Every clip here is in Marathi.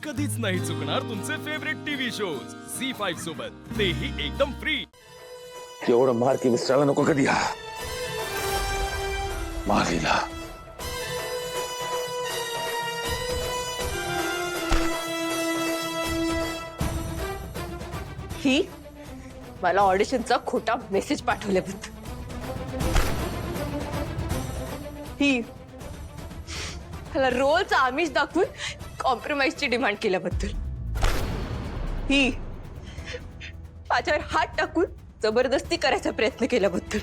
कधीच नाही चुकणार तुमचे फेवरेट टीव्ही शोज झी5 सोबत, तेही एकदम फ्री। एवढं मार की मिस्टरला नको कधी हा मारीला। ही मला ऑडिशनचा खोटा मेसेज पाठवल्याबद्दल, ही मला रोलचा आमिष दाखवून कॉम्प्रोमाइजची डिमांड केल्याबद्दल, ही माझ्यावर हात टाकून जबरदस्ती करायचा प्रयत्न केल्याबद्दल,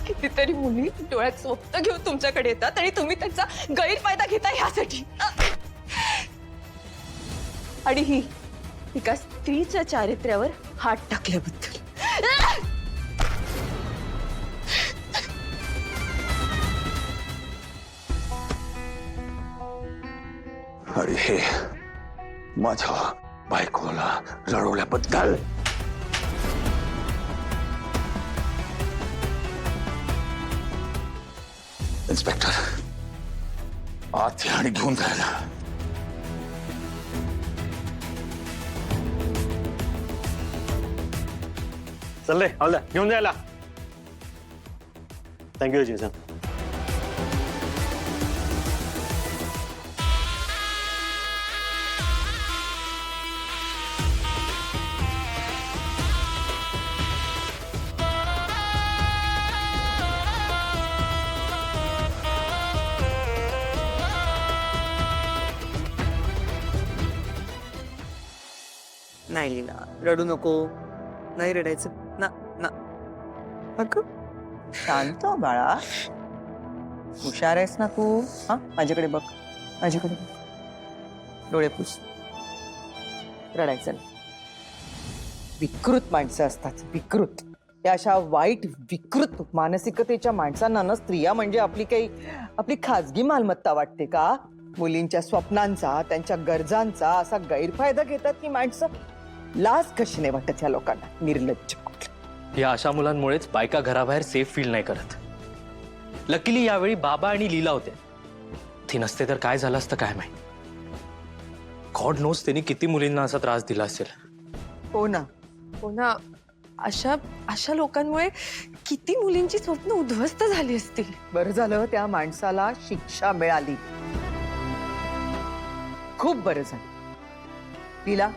कितीतरी मुली डोळ्यात स्वप्न घेऊन तुमच्याकडे येतात आणि तुम्ही त्यांचा गैरफायदा घेता ह्यासाठी, आणि ही एका स्त्रीच्या चारित्र्यावर हात टाकल्याबद्दल। अरे हे माझ्या बायकोला रडवल्याबद्दल इन्स्पेक्टर आत या आणि घेऊन जायला। चल रे हवलदार, घेऊन जायला। थँक्यू जी सर। नाही लीला, रडू नको, नाही रडायचं ना ना। अगं शांत हो बाळा, हुशार आहेस ना तू। हा माझ्याकडे बघ, माझ्याकडे बघ, डोळे पुस, रडायचं नाही। विकृत माणसं असतात, विकृत। या अशा वाईट विकृत मानसिकतेच्या माणसांना ना स्त्रिया म्हणजे आपली खाजगी मालमत्ता वाटते का? मुलींच्या स्वप्नांचा, त्यांच्या गरजांचा असा गैरफायदा घेतात की माणसं। लाज कशी नाही वाटत ह्या लोकांना, निर्लज्ज। या अशा मुलांमुळेच बायका घराबाहेर सेफ फील नाही करत। लकीली यावेळी बाबा आणि लीला होते, ती नसते तर काय झालं असतं काय माहित। गॉड नोस त्यांनी किती मुलींना असा त्रास दिला असेल। हो ना, हो ना, अशा लोकांमुळे किती मुलींची स्वप्न उद्ध्वस्त झाली असतील। बरं झालं त्या माणसाला शिक्षा मिळाली, खूप बरं झालं। लीला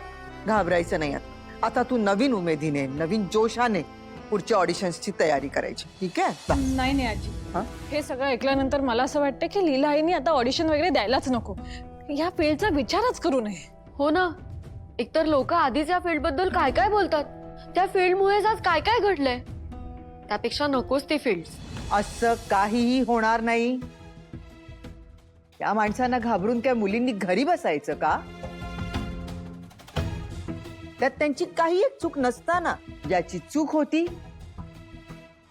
घाबरायचं नाही, आता तू नवीन उमेदीने, नवीन जोशाने पुढच्या ऑडिशन्सची तयारी करायची, ठीक आहे? नाही नाही आजी, हा? हे सगळं ऐकल्यानंतर मला असं वाटतं की लीला आईनी आता ऑडिशन वगैरे द्यायलाच नको, या फील्डचा विचारच करू नये। हो ना, एकतर लोक आधीच या फील्ड बद्दल काय काय बोलतात, त्या फील्डमुळेच आज काय काय घडलंय, त्यापेक्षा नकोच ते फील्ड। असं काहीही होणार नाही। त्या माणसांना घाबरून त्या मुलींनी घरी बसायचं का? त्यात त्यांची काही एक चूक नसताना ज्याची चूक होती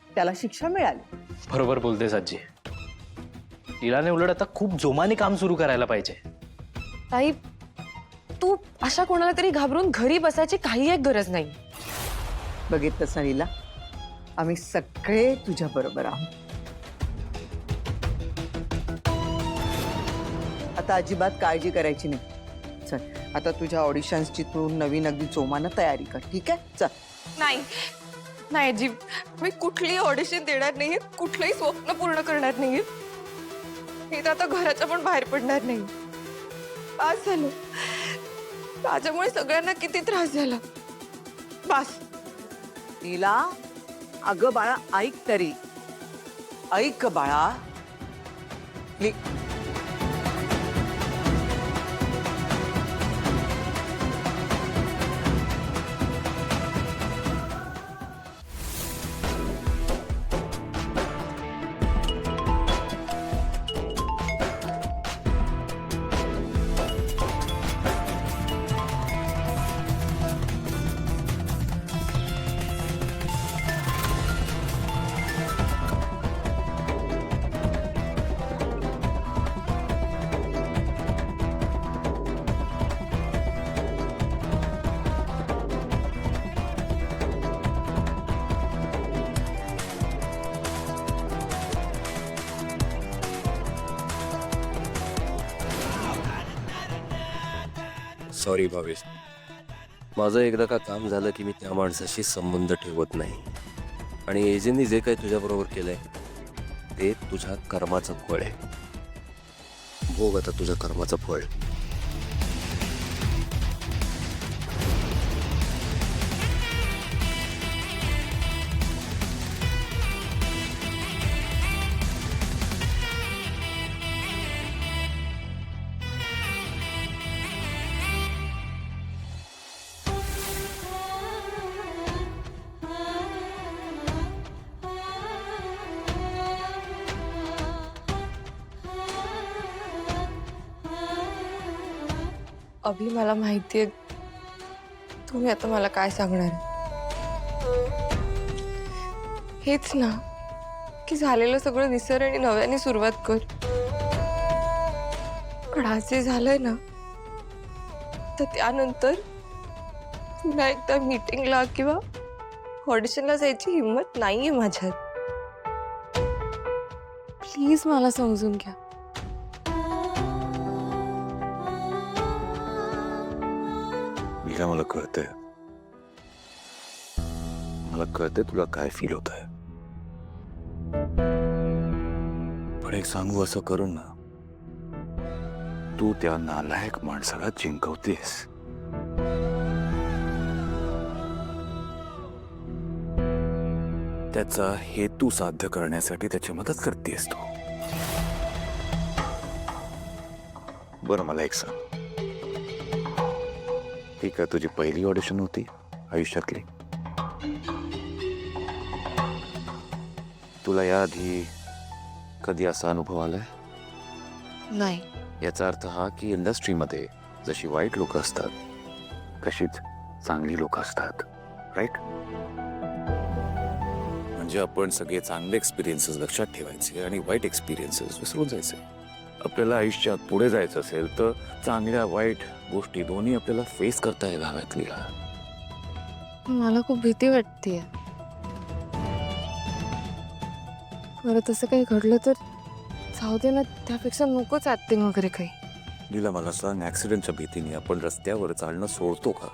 त्याला शिक्षा मिळाली। बरोबर बोलतेस आजी, लीलाने उलट आता खूप जोमाने काम सुरू करायला पाहिजे। ताई, तू अशा कोणाला तरी घाबरून घरी बसायची काही एक गरज नाही। बघितलंस ना लीला, आम्ही सगळे तुझ्या बरोबर आहोत। आता अजिबात काळजी करायची नाही। चल आता तुझ्या ऑडिशन्सची तू नवीन अगदी जोमानं तयारी कर, ठीक आहे? चल। नाही नाही जी, मी कुठलीही ऑडिशन देणार नाहीये, कुठलंही स्वप्न पूर्ण करणार नाहीये, हे तर आता घराच्या पण बाहेर पडणार नाही। बस झालं, माझ्यामुळे सगळ्यांना किती त्रास झाला, बस। लीला, अगं बाळा ऐक तरी, ऐक बाळा। सॉरी भावेश, माझं एकदा का काम झालं की मी त्या माणसाशी संबंध ठेवत नाही. आणि एजंटनी जे काही तुझ्याबरोबर केलंय ते तुझ्या कर्माचं फळ आहे. भोग आता तुझ्या कर्माचं फळ. अभि, मला माहितीये तुम्ही आता मला काय सांगणार. हेच ना की झालेलं सगळं विसर आणि नव्याने सुरुवात कर. पण आज जे झालंय ना, तर त्यानंतर पुन्हा एकदा मीटिंगला किंवा ऑडिशनला जायची हिंमत नाहीये माझ्यात. प्लीज मला समजून घ्या. मीरा, मला कळतंय, तुला काय फील होत आहे. पण एक सांगू, असं करून ना तू त्या नालायक माणसाला जिंकवतेस. त्याचा हेतू साध्य करण्यासाठी त्याची मदत करतेस तू. बरं, मला एक सांग, ही का तुझी पहिली ऑडिशन होती आयुष्यातली? तुला याआधी कधी असा अनुभव आलाय? नाही. याचा अर्थ हा की इंडस्ट्रीमध्ये जशी वाईट लोक असतात तशीच चांगली लोक असतात, राईट? म्हणजे आपण सगळे चांगले एक्सपिरियन्सेस लक्षात ठेवायचे आणि वाईट एक्सपिरियन्सेस विसरून जायचे. आपल्याला आयुष्यात पुढे जायचं असेल तर चांगल्या वाईट गोष्टी दोन्ही आपल्याला फेस करता यायला हव्यात. लीला, मला खूप भीती वाटतेय. बरं, तसं काही घडलं तर जाऊ दे ना, त्यापेक्षा नकोच ऍक्टिंग वगैरे काही. लीला, मला सांग, ऍक्सिडेंटच्या भीतीने आपण रस्त्यावर चालणं सोडतो का?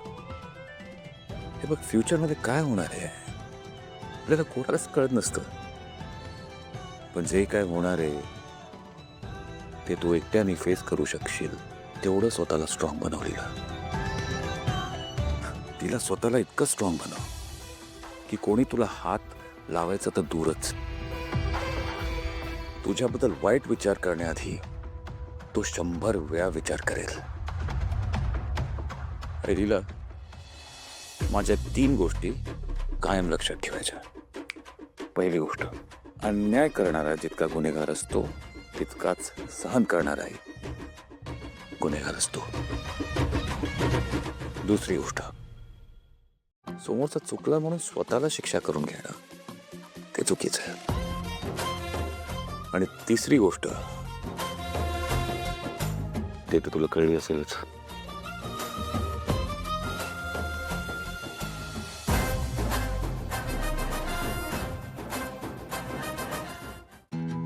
हे बघ, फ्युचरमध्ये काय होणार आहे आपल्याला कोणालाच कळत नसतं. पण जे काय होणार आहे ते तू एकट्याने फेस करू शकशील तेवढं स्वतःला स्ट्रॉंग बनव. तिला स्वतःला इतकं स्ट्रॉंग बनव की कोणी तुला हात लावायचं तर दूरच, तुझ्याबद्दल वाईट विचार करण्याआधी तो 100 वेळा विचार करेल. अरे लीला, माझ्या 3 गोष्टी कायम लक्षात ठेवायच्या. पहिली गोष्ट, अन्याय करणारा जितका गुन्हेगार असतो तितकाच सहन करणाराही गुन्हेगार असतो. दुसरी गोष्ट, समोरचा चुकला म्हणून स्वतःला शिक्षा करून घेणं ते चुकीचं आहे. आणि तिसरी गोष्ट, ते तर तुला कळली असेलच,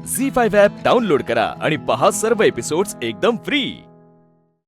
झी 5 ॲप डाउनलोड करा आणि पहा सर्व एपिसोड्स एकदम फ्री.